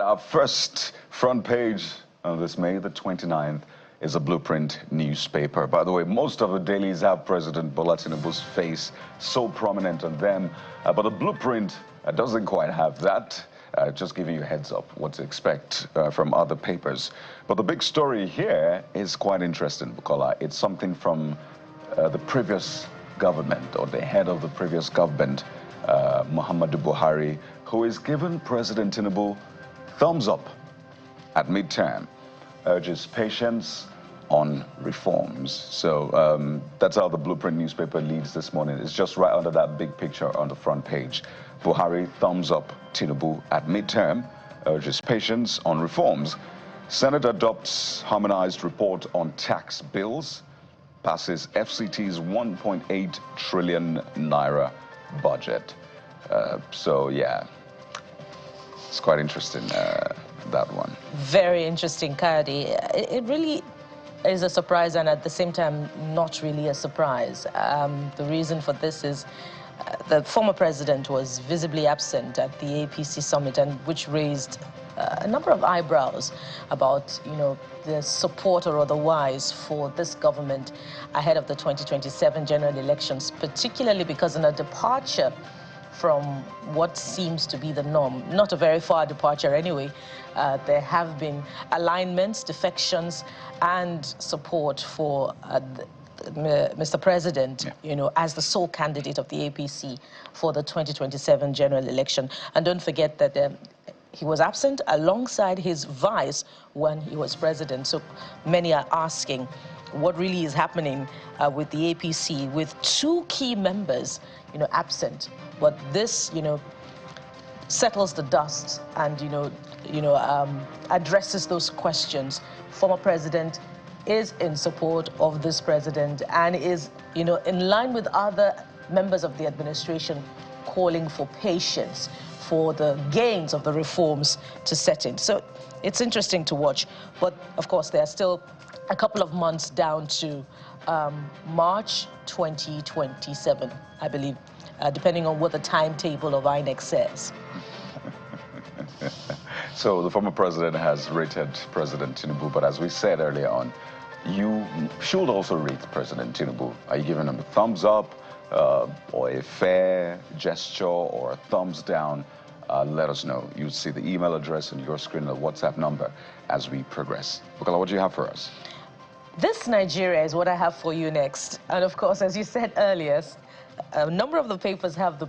right, our first front page on this May the 29th is a Blueprint newspaper. By the way, most of the dailies have President Bola Tinubu's face so prominent on them, but the Blueprint doesn't quite have that. Just giving you a heads up what to expect from other papers. But the big story here is quite interesting, Bukola. It's something from the previous government, or the head of the previous government, Muhammadu Buhari, who is giving President Tinubu thumbs up at midterm, urges patience on reforms. So that's how the Blueprint newspaper leads this morning. It's just right under that big picture on the front page. Buhari thumbs up Tinubu at midterm, urges patience on reforms. Senate adopts harmonized report on tax bills, passes FCT's 1.8 trillion naira budget. So yeah, it's quite interesting, that one. Very interesting, Kadi. It really is a surprise, and at the same time, not really a surprise. The reason for this is the former president was visibly absent at the APC summit, and which raised a number of eyebrows about, the support or otherwise for this government ahead of the 2027 general elections, particularly because in a departure from what seems to be the norm, not a very far departure anyway. There have been alignments, defections, and support for Mr. President, as the sole candidate of the APC for the 2027 general election. And don't forget that he was absent alongside his vice when he was president. So many are asking what really is happening with the APC, with two key members, absent. But this, settles the dust and, addresses those questions. Former president is in support of this president and is, in line with other members of the administration, calling for patience for the gains of the reforms to set in. So it's interesting to watch. But of course, there are still a couple of months down to March 2027, I believe, depending on what the timetable of INEC says. So the former president has rated President Tinubu, but as we said earlier on, you should also rate President Tinubu. Are you giving him a thumbs up, or a fair gesture, or a thumbs down? Let us know. You see the email address on your screen, the WhatsApp number, as we progress. Bukola, what do you have for us? This Nigeria is what I have for you next. And of course, as you said earlier, a number of the papers have the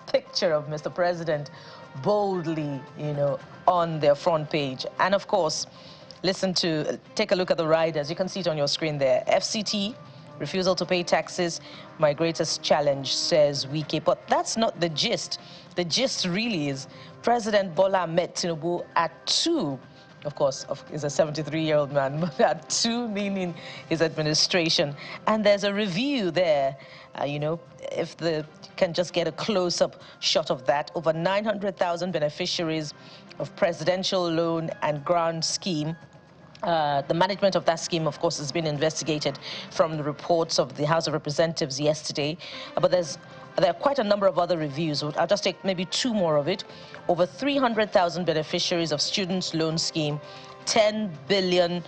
picture of Mr. President boldly, on their front page. And of course, take a look at the riders. You can see it on your screen there. FCT, refusal to pay taxes, my greatest challenge, says Wike. But that's not the gist. The gist really is President Bola met Tinubu at 2. Of course, he's a 73-year-old man, but at 2, meaning his administration. And there's a review there, if you can just get a close-up shot of that. Over 900,000 beneficiaries of presidential loan and grant scheme. The management of that scheme, of course, has been investigated from the reports of the House of Representatives yesterday. But there are quite a number of other reviews. I'll just take maybe 2 more of it. Over 300,000 beneficiaries of students' loan scheme, $10 billion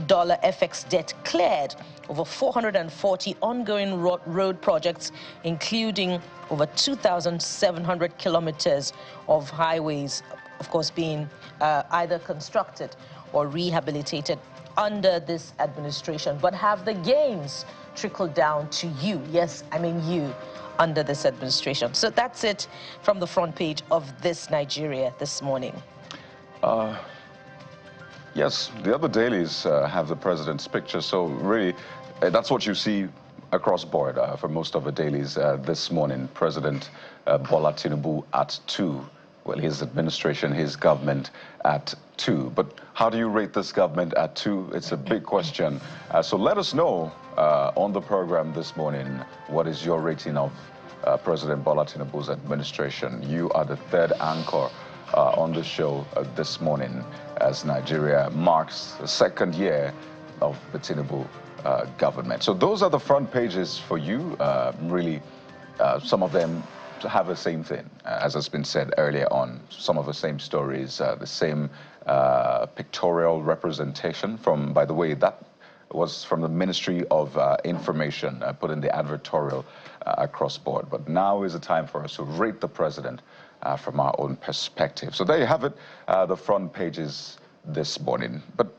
FX debt cleared, over 440 ongoing road projects, including over 2,700 kilometers of highways, of course, being either constructed or rehabilitated under this administration. But have the gains trickled down to you? Yes, I mean you, under this administration. So that's it from the front page of this Nigeria this morning. Yes, the other dailies have the president's picture, so really that's what you see across board for most of the dailies this morning. President Bola Tinubu at 2. Well, his administration, his government at 2. But how do you rate this government at 2? It's a big question. So let us know on the program this morning, what is your rating of President Bola Tinubu's administration? You are the third anchor on the show this morning as Nigeria marks the 2nd year of the Tinubu government. So those are the front pages for you. Really, some of them have the same thing, as has been said earlier on, some of the same stories, the same pictorial representation from, by the way, that was from the Ministry of Information, put in the advertorial across board. But now is the time for us to rate the president from our own perspective. So there you have it, the front pages this morning. But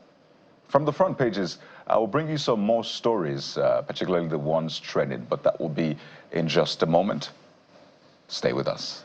from the front pages, I will bring you some more stories, particularly the ones trending, but that will be in just a moment. Stay with us.